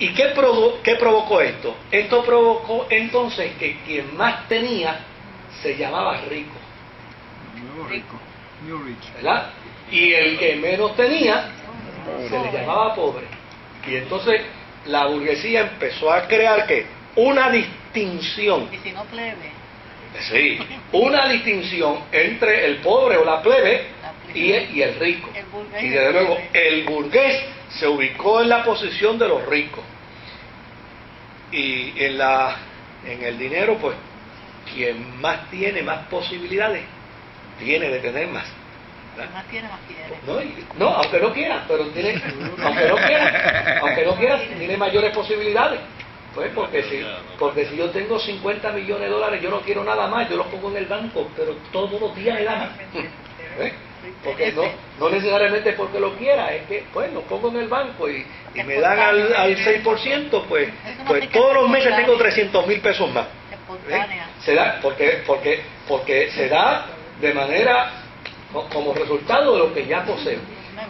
qué provocó esto? Esto provocó entonces que quien más tenía se llamaba rico. Nuevo rico. New rich. ¿Verdad? Y el que menos tenía se le llamaba pobre. Y entonces la burguesía empezó a crear ¿qué? Una distinción. Y si no plebe. Sí, una distinción entre el pobre o la plebe y el rico. Y desde luego el burgués se ubicó en la posición de los ricos. Y en el dinero, pues, quien más tiene más posibilidades, tiene de tener más. Más tiene, más quiere. No, aunque no quiera, pero tiene, aunque no quiera, tiene mayores posibilidades. Pues porque si yo tengo 50 millones de dólares, yo no quiero nada más, yo los pongo en el banco, pero todos los días me dan. Porque no necesariamente porque lo quiera, es que pues lo pongo en el banco y me dan al 6%, pues todos los meses tengo 300,000 pesos más. Se da porque se da de manera como resultado de lo que ya poseo.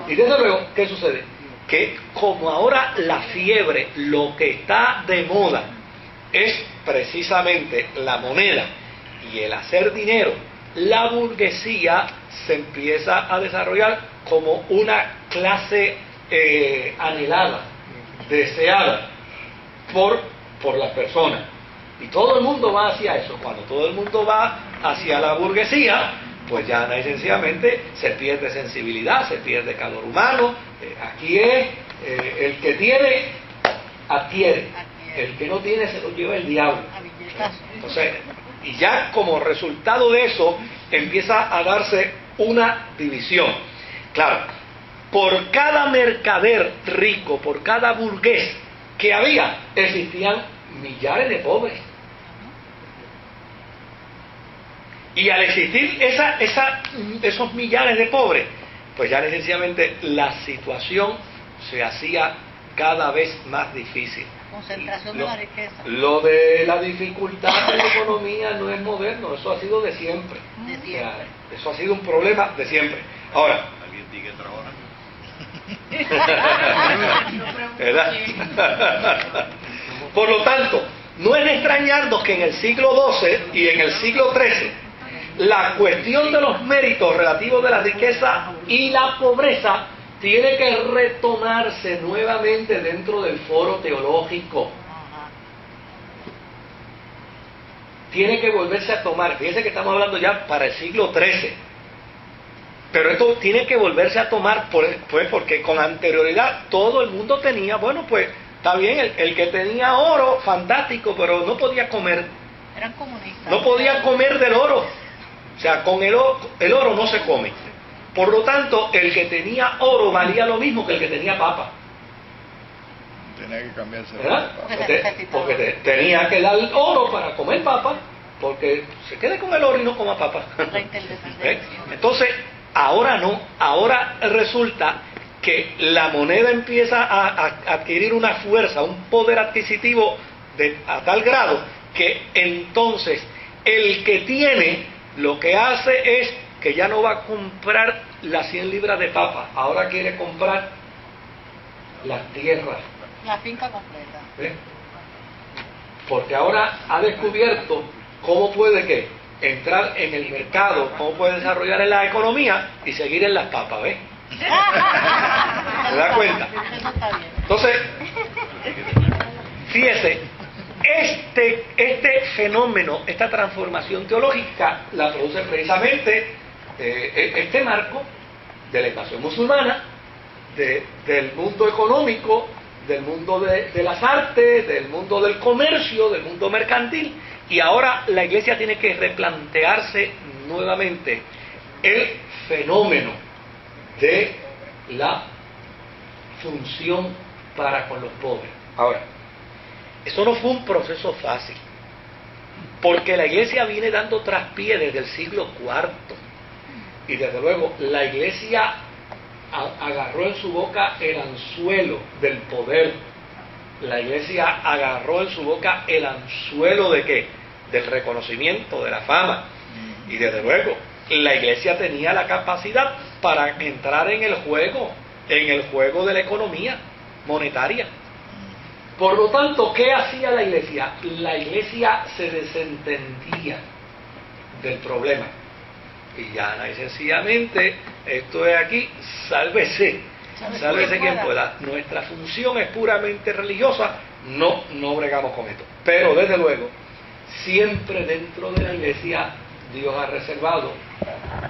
Y desde luego, ¿qué sucede? Que como ahora la fiebre, lo que está de moda es precisamente la moneda y el hacer dinero, la burguesía se empieza a desarrollar como una clase anhelada, deseada por las personas. Y todo el mundo va hacia eso. Cuando todo el mundo va hacia la burguesía, pues ya sencillamente se pierde sensibilidad, se pierde calor humano. Aquí es el que tiene, adquiere. El que no tiene se lo lleva el diablo. Entonces, y ya como resultado de eso empieza a darse una división. Claro, por cada mercader rico, por cada burgués que había, existían millares de pobres. Y al existir esos millares de pobres, pues ya sencillamente la situación se hacía cada vez más difícil. Concentración de la riqueza. Lo de la dificultad de la economía no es moderno, eso ha sido de siempre. De siempre. O sea, eso ha sido un problema de siempre. Ahora, ¿Alguien tiene que trabajar? ¿verdad? Por lo tanto, no es de extrañarnos que en el siglo XII y en el siglo XIII la cuestión de los méritos relativos de la riqueza y la pobreza tiene que retomarse nuevamente dentro del foro teológico. Tiene que volverse a tomar. Fíjense que estamos hablando ya para el siglo XIII. Pero esto tiene que volverse a tomar pues porque con anterioridad todo el mundo tenía, bueno, pues está bien, el que tenía oro, fantástico, pero no podía comer. Eran comunistas. No podía comer del oro. O sea, con el oro no se come. Por lo tanto, el que tenía oro valía lo mismo que el que tenía papa. Tenía que cambiarse. ¿Verdad? Porque tenía que dar oro para comer papa, porque se quede con el oro y no coma papa. Entonces, ahora no. Ahora resulta que la moneda empieza a adquirir una fuerza, un poder adquisitivo a tal grado que entonces el que tiene lo que hace es que ya no va a comprar las 100 libras de papa, ahora quiere comprar las tierras. La finca completa. ¿Ves? Porque ahora ha descubierto cómo puede ¿qué? Entrar en el mercado, cómo puede desarrollar en la economía y seguir en las papas, ¿ves? ¿Se da cuenta? Entonces, fíjese, este fenómeno, esta transformación teológica, la produce precisamente este marco de la invasión musulmana, del mundo económico, del mundo de las artes, del mundo del comercio, del mundo mercantil, y ahora la Iglesia tiene que replantearse nuevamente el fenómeno de la función para con los pobres. Ahora, eso no fue un proceso fácil, porque la Iglesia viene dando traspié desde el siglo IV, y desde luego la Iglesia agarró en su boca el anzuelo del poder. La Iglesia agarró en su boca el anzuelo ¿de qué? Del reconocimiento, de la fama. Y desde luego, la Iglesia tenía la capacidad para entrar en el juego de la economía monetaria. Por lo tanto, ¿qué hacía la iglesia? La iglesia se desentendía del problema. Y ya, y sencillamente, esto es aquí, sálvese quien pueda. Nuestra función es puramente religiosa, no bregamos con esto. Pero desde luego, siempre dentro de la iglesia, Dios ha reservado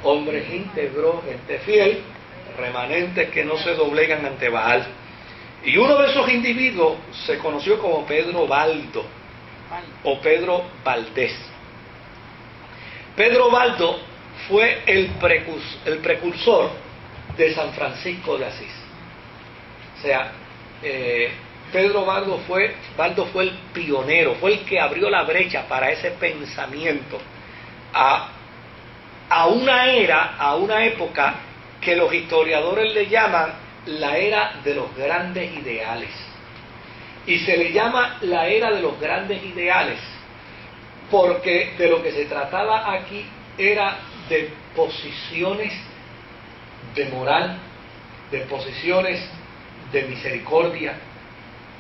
hombres íntegros, gente fiel, remanentes que no se doblegan ante Baal. Y uno de esos individuos se conoció como Pedro Baldo o Pedro Valdés. Pedro Baldo fue el precursor de San Francisco de Asís. O sea, Pedro Baldo fue el pionero, fue el que abrió la brecha para ese pensamiento a una época que los historiadores le llaman la era de los grandes ideales. Y se le llama la era de los grandes ideales porque de lo que se trataba aquí era de posiciones de moral, de posiciones de misericordia,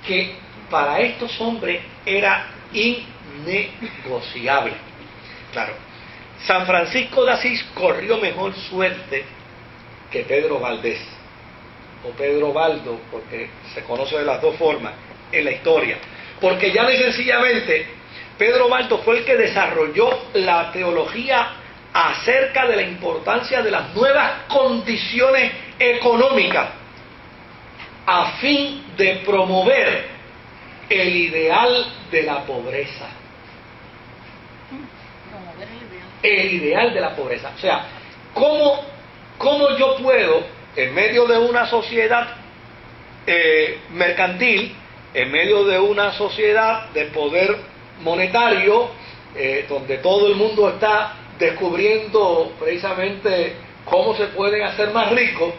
que para estos hombres era innegociable. Claro, San Francisco de Asís corrió mejor suerte que Pedro Valdés, o Pedro Baldo, porque se conoce de las dos formas en la historia, porque ya y sencillamente Pedro Baldo fue el que desarrolló la teología acerca de la importancia de las nuevas condiciones económicas a fin de promover el ideal de la pobreza. El ideal de la pobreza. O sea, ¿cómo yo puedo, en medio de una sociedad mercantil, en medio de una sociedad de poder monetario, donde todo el mundo está descubriendo precisamente cómo se pueden hacer más ricos,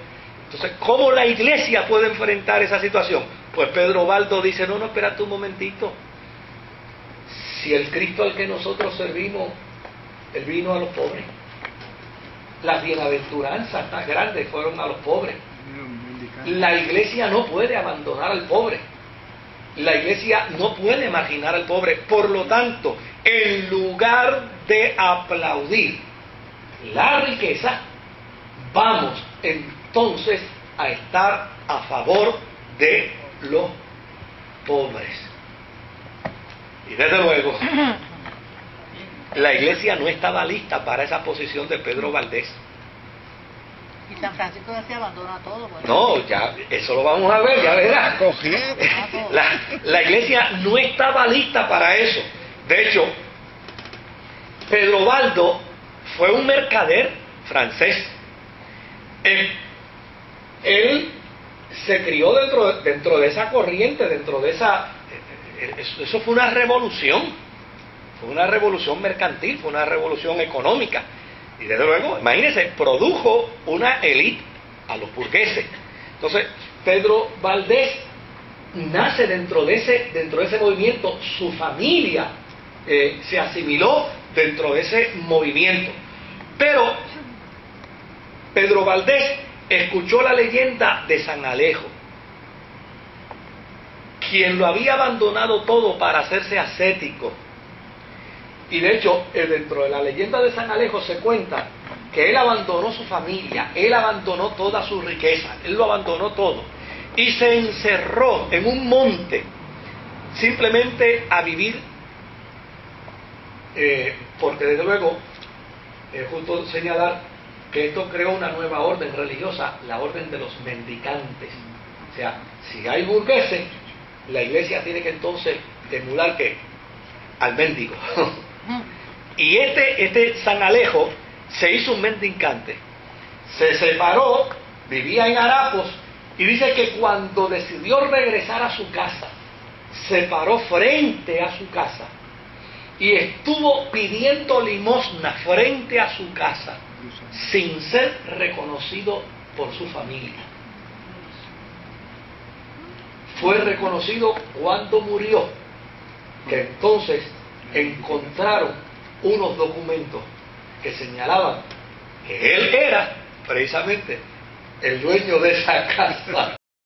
entonces, ¿cómo la iglesia puede enfrentar esa situación? Pues Pedro Baldo dice, no, espérate un momentito. Si el Cristo al que nosotros servimos, Él vino a los pobres. Las bienaventuranzas más grandes fueron a los pobres. La iglesia no puede abandonar al pobre. La iglesia no puede marginar al pobre. Por lo tanto, en lugar de aplaudir la riqueza, vamos entonces a estar a favor de los pobres. Y desde luego, la iglesia no estaba lista para esa posición de Pedro Valdés. Y San Francisco de Asís abandona todo. Pues. No, ya, eso lo vamos a ver, ya verás. La iglesia no estaba lista para eso. De hecho, Pedro Baldo fue un mercader francés. Él se crió dentro de esa corriente, dentro de esa... Eso fue una revolución. Fue una revolución mercantil, fue una revolución económica. Y desde luego, imagínense, produjo una élite a los burgueses. Entonces, Pedro Valdés nace dentro de ese movimiento. Su familia se asimiló dentro de ese movimiento. Pero Pedro Valdés escuchó la leyenda de San Alejo, quien lo había abandonado todo para hacerse ascético. Y de hecho, dentro de la leyenda de San Alejo se cuenta que él abandonó su familia, él abandonó toda su riqueza, él lo abandonó todo y se encerró en un monte simplemente a vivir, porque desde luego es justo señalar que esto creó una nueva orden religiosa, la orden de los mendicantes. O sea, si hay burgueses, la iglesia tiene que entonces emular ¿qué? Al mendigo. Y este San Alejo se hizo un mendicante, se separó, vivía en harapos, y dice que cuando decidió regresar a su casa, se paró frente a su casa y estuvo pidiendo limosna frente a su casa sin ser reconocido por su familia. Fue reconocido cuando murió, que entonces encontraron unos documentos que señalaban que él era precisamente el dueño de esa casa.